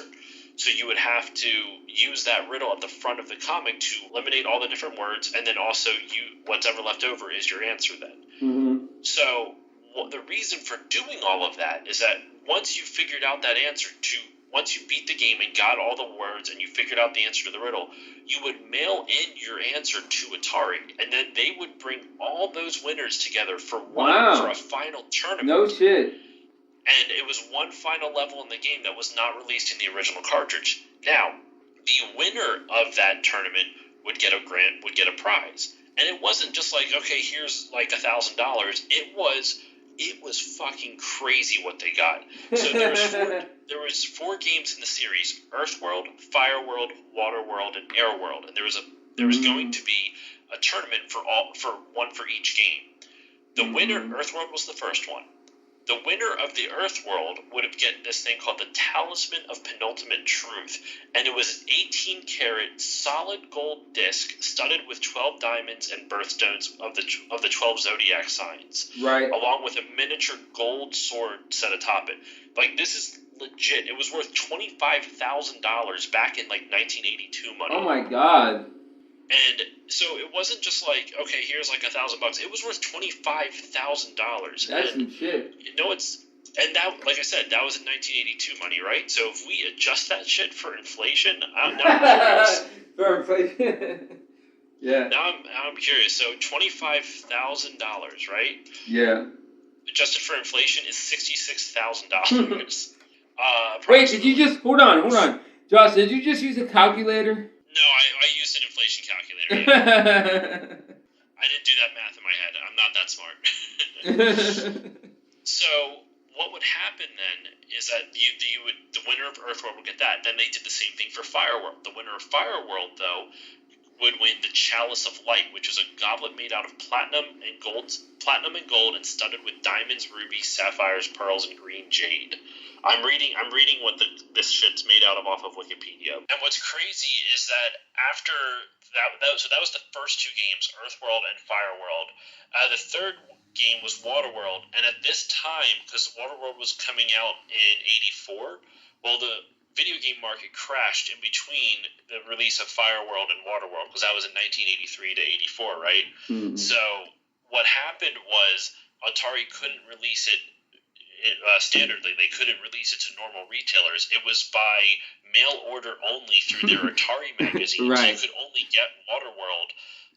So you would have to use that riddle at the front of the comic to eliminate all the different words, and then also what's ever left over is your answer then. Mm-hmm. So the reason for doing all of that is that once you figured out that answer, once you beat the game and got all the words and you figured out the answer to the riddle, you would mail in your answer to Atari, and then they would bring all those winners together for a final tournament. No shit. And it was one final level in the game that was not released in the original cartridge. Now, the winner of that tournament would get a prize. And it wasn't just like, okay, here's like $1,000. It was fucking crazy what they got. So there was four games in the series: Earthworld, Fireworld, Waterworld, and Airworld. And there was going to be a tournament for one for each game. The winner, Earthworld was the first one. The winner of the Earthworld would have get this thing called the Talisman of Penultimate Truth, and it was an 18-karat solid gold disc studded with 12 diamonds and birthstones of the 12 zodiac signs, right? Along with a miniature gold sword set atop it. Like, this is legit. It was worth $25,000 back in like 1982 money. Oh my god. And so it wasn't just like, okay, here's like $1,000. It was worth $25,000. That's some shit. That, like I said, that was in 1982 money, right? So if we adjust that shit for inflation, I'm curious. For inflation. Yeah. Now I'm curious. So $25,000, right? Yeah. Adjusted for inflation is $66,000. Wait, did you just hold on? Josh, did you just use a calculator? No, I used an inflation calculator. Yeah. I didn't do that math in my head. I'm not that smart. So what would happen then is that the winner of Earthworld would get that. Then they did the same thing for Fireworld. The winner of Fireworld, though, would win the Chalice of Light, which was a goblet made out of platinum and gold, and studded with diamonds, rubies, sapphires, pearls, and green jade. I'm reading what this shit's made out of off of Wikipedia. And what's crazy is that after that was the first two games, Earthworld and Fireworld. The third game was Waterworld, and at this time, because Waterworld was coming out in '84, well, the video game market crashed in between the release of Fireworld and Waterworld, because that was in 1983 to '84, right? Mm-hmm. So what happened was Atari couldn't release it standardly. They couldn't release it to normal retailers. It was by mail order only through their Atari magazine. Right. So you could only get Waterworld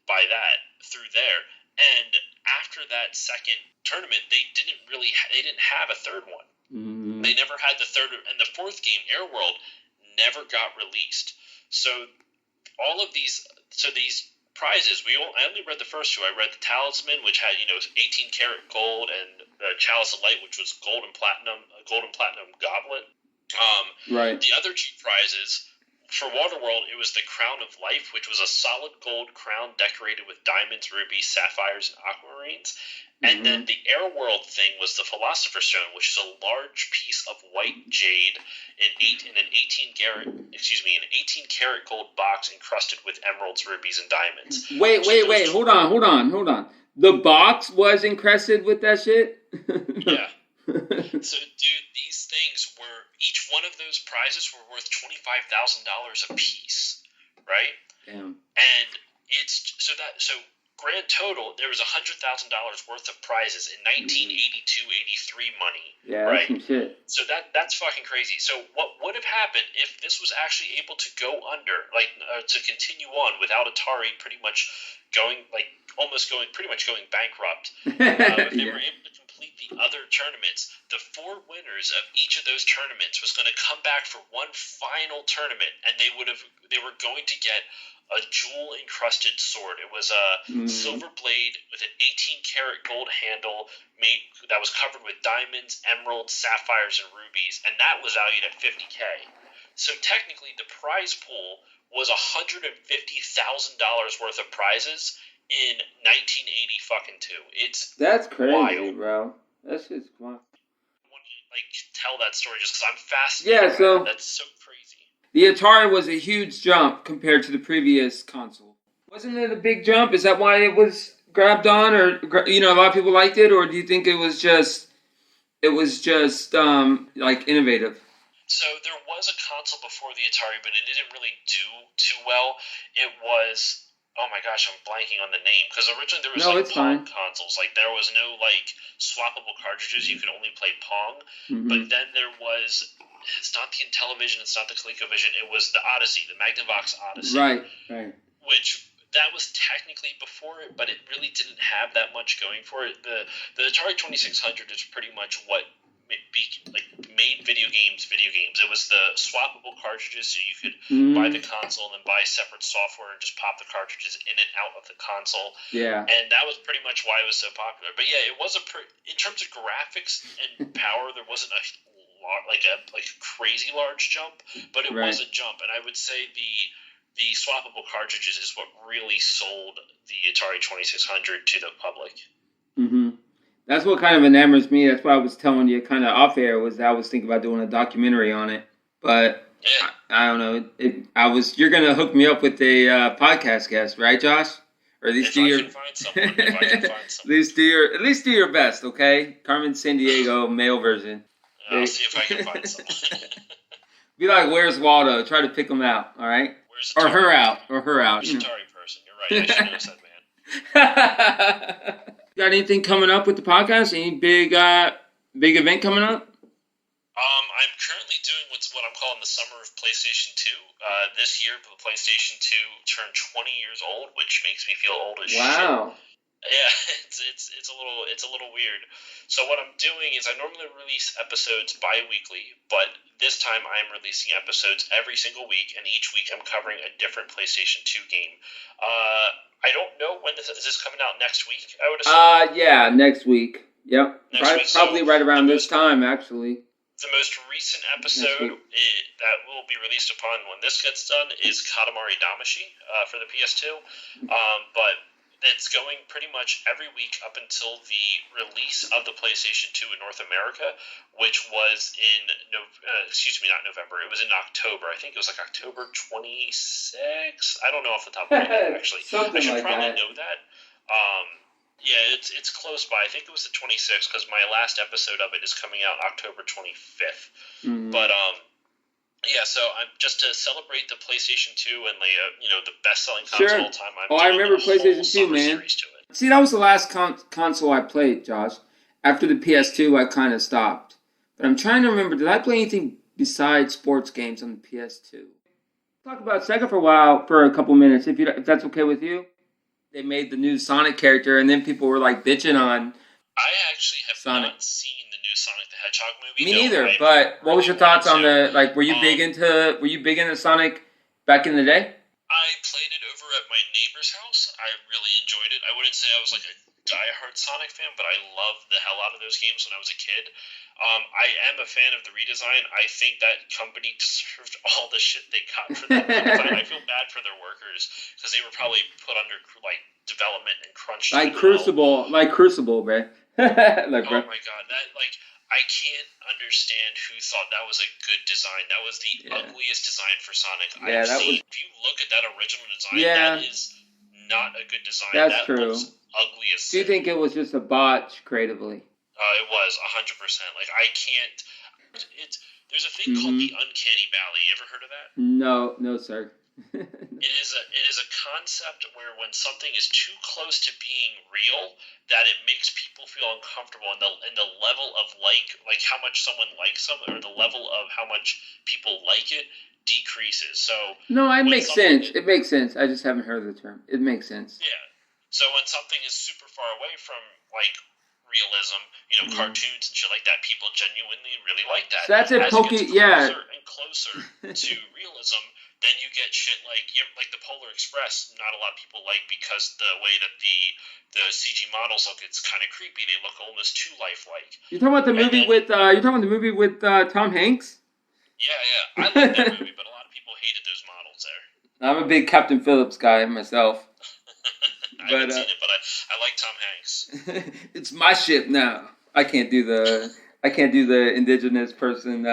by that through there. And after that second tournament, they didn't have a third one. Mm-hmm. They never had the third, and the fourth game, Airworld, never got released. So all of these prizes, I only read the first two. I read the Talisman, which had 18 karat gold, and the Chalice of Light, which was gold and platinum goblet. Right. The other two prizes for Waterworld, it was the Crown of Life, which was a solid gold crown decorated with diamonds, rubies, sapphires, and aquamarines. And then the Airworld thing was the Philosopher's Stone, which is a large piece of white jade in an 18 karat gold box encrusted with emeralds, rubies, and diamonds. Wait, hold on. The box was encrusted with that shit? Yeah. So, dude, these things were, each one of those prizes were worth $25,000 a piece, right? Damn. And so grand total, there was $100,000 worth of prizes in 1982-83 money. Yeah, right? That's some shit. So that's fucking crazy. So what would have happened if this was actually able to go under, to continue on without Atari pretty much going bankrupt? If they were able to complete the other tournaments, the four winners of each of those tournaments was going to come back for one final tournament, and they were going to get a jewel-encrusted sword. It was a silver blade with an 18-karat gold handle that was covered with diamonds, emeralds, sapphires, and rubies, and that was valued at $50K. So technically, the prize pool was $150,000 worth of prizes in 1982. That's crazy, wild. Bro. That's just wild. I want to tell that story just because I'm fascinated. Yeah, so that's so crazy. The Atari was a huge jump compared to the previous console. Wasn't it a big jump? Is that why it was grabbed on, or a lot of people liked it, or do you think it was just innovative? So there was a console before the Atari, but it didn't really do too well. It was, oh my gosh, I'm blanking on the name, because originally there was Pong consoles. There was no swappable cartridges. You could only play Pong. Mm-hmm. But then there was, it's not the Intellivision, it's not the ColecoVision, it was the Odyssey, the Magnavox Odyssey. Right. Which, that was technically before it, but it really didn't have that much going for it. The Atari 2600 is pretty much what made video games. It was the swappable cartridges, so you could buy the console and then buy separate software and just pop the cartridges in and out of the console. Yeah. And that was pretty much why it was so popular. But yeah, it was in terms of graphics and power, there wasn't a crazy large jump, but it was a jump. And I would say the swappable cartridges is what really sold the Atari 2600 to the public. Mm-hmm. That's what kind of enamors me. That's why I was telling you kind of off air, was I was thinking about doing a documentary on it. But yeah. I don't know. You're going to hook me up with a podcast guest, right, Josh? Or at least if I can find someone. At least do your best, okay? Carmen Sandiego, male version. I'll see if I can find someone. Be like, where's Waldo? Try to pick him out, all right? Or her out. Where's Atari person? You're right. I should notice that, man. Got anything coming up with the podcast? Any big event coming up? I'm currently doing what I'm calling the Summer of PlayStation 2. This year, the PlayStation 2 turned 20 years old, which makes me feel old as shit. Wow. Yeah, it's a little weird. So what I'm doing is I normally release episodes bi-weekly, but this time I'm releasing episodes every single week, and each week I'm covering a different PlayStation 2 game. I don't know when is this coming out next week, I would assume? Yeah, next week. Yep. Probably right around this time, actually. The most recent episode that will be released upon when this gets done is Katamari Damacy for the PS2. But it's going pretty much every week up until the release of the PlayStation 2 in North America, which was in not November. It was in October. I think it was like October 26th. I don't know off the top of my head, actually. Something I should like probably that. know that. Yeah, it's close by. I think it was the 26th because my last episode of it is coming out October 25th. But yeah, so I'm just to celebrate the PlayStation 2 and the best-selling console of all time. I remember PlayStation 2, man. See, that was the last console I played, Josh. After the PS2, I kind of stopped. But I'm trying to remember, did I play anything besides sports games on the PS2? Talk about Sega for a couple minutes, if that's okay with you. They made the new Sonic character, and then people were like bitching on. I actually have not seen the new Sonic the Hedgehog movie. Me neither. But what was your thoughts on the Were you big into Sonic back in the day? I played it over at my neighbor's house. I really enjoyed it. I wouldn't say I was like a diehard Sonic fan, but I loved the hell out of those games when I was a kid. I am a fan of the redesign. I think that company deserved all the shit they got for that redesign. I feel bad for their workers because they were probably put under development and crunch. Like Crucible, bro. Oh my god, I can't understand who thought that was a good design. That was the ugliest design for Sonic I've seen. If you look at that original design, that is not a good design. That's true. Looks ugly as Do you think it was just a botch creatively? It was 100%. I can't. There's a thing called the Uncanny Valley. You ever heard of that? No, sir. It is a concept where when something is too close to being real, that it makes people feel uncomfortable, and the level of how much someone likes something, or the level of how much people like it decreases. So no, it makes sense. It makes sense. I just haven't heard the term. It makes sense. Yeah. So when something is super far away from realism, cartoons and shit like that, people genuinely really like that. So that's it. Closer and closer to realism, then you get shit like the Polar Express. Not a lot of people like because the way that the CG models look, it's kind of creepy. They look almost too lifelike. You're talking about the movie with Tom Hanks? Yeah. I like that movie, but a lot of people hated those models there. I'm a big Captain Phillips guy myself. I haven't seen it, but I like Tom Hanks. It's my ship now. I can't do the indigenous person.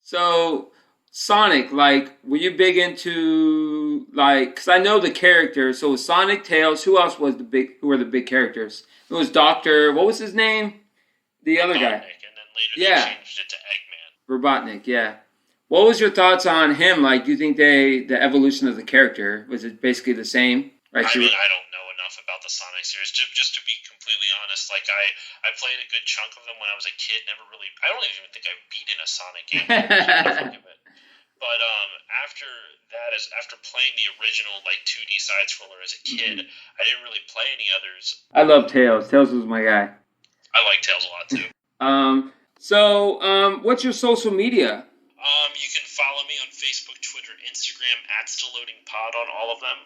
So Sonic, were you big into because I know the characters. So it was Sonic, Tails. Who else was who were the big characters? It was Doctor. What was his name? The other guy. And then later they changed it to Eggman. Robotnik. Yeah. What was your thoughts on him? Do you think the evolution of the character was it basically the same? I don't know enough about the Sonic series. Just to be completely honest, I played a good chunk of them when I was a kid. I don't even think I beat in a Sonic game. But after that, after playing the original 2D side scroller as a kid, I didn't really play any others. I love Tails. Tails was my guy. I like Tails a lot too. So what's your social media? You can follow me on Facebook, Twitter, Instagram @StillLoadingPod on all of them,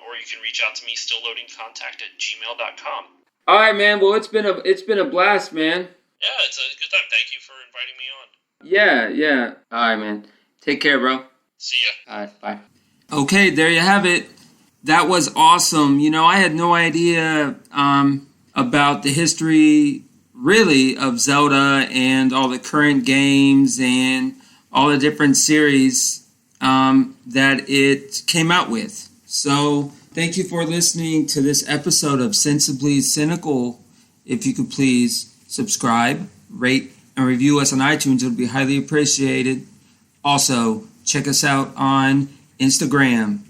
or you can reach out to me stillloadingcontact@gmail.com. All right, man. Well, it's been a blast, man. Yeah, it's a good time. Thank you for inviting me on. Yeah. All right, man. Take care, bro. See ya. All right, bye. Okay, there you have it. That was awesome. I had no idea about the history, really, of Zelda and all the current games and all the different series that it came out with. So thank you for listening to this episode of Sensibly Cynical. If you could please subscribe, rate, and review us on iTunes, it would be highly appreciated. Also, check us out on Instagram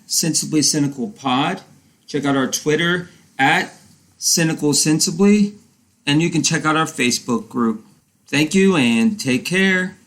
@Sensibly Cynical Pod. Check out our Twitter @Cynical Sensibly. And you can check out our Facebook group. Thank you and take care.